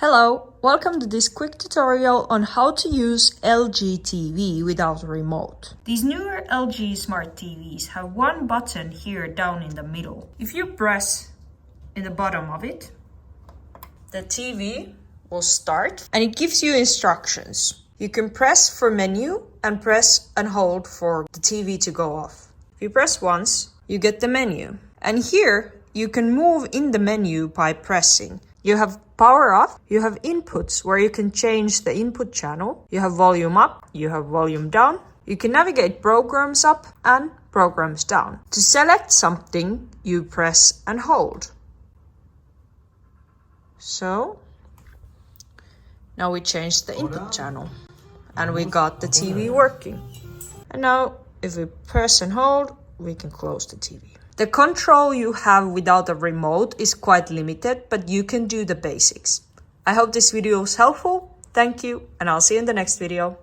Hello, welcome to this quick tutorial on how to use LG TV without a remote. These newer LG Smart TVs have one button here down in the middle. If you press in the bottom of it, the TV will start and it gives you instructions. You can press for menu and press and hold for the TV to go off. If you press once, you get the menu. And here you can move in the menu by pressing. You have power off, you have inputs where you can change the input channel, you have volume up, you have volume down, you can navigate programs up and programs down. To select something, you press and hold. So, now we changed the input channel and we got the TV working. And now if we press and hold, we can close the TV. The control you have without a remote is quite limited, but you can do the basics. I hope this video was helpful. Thank you, and I'll see you in the next video.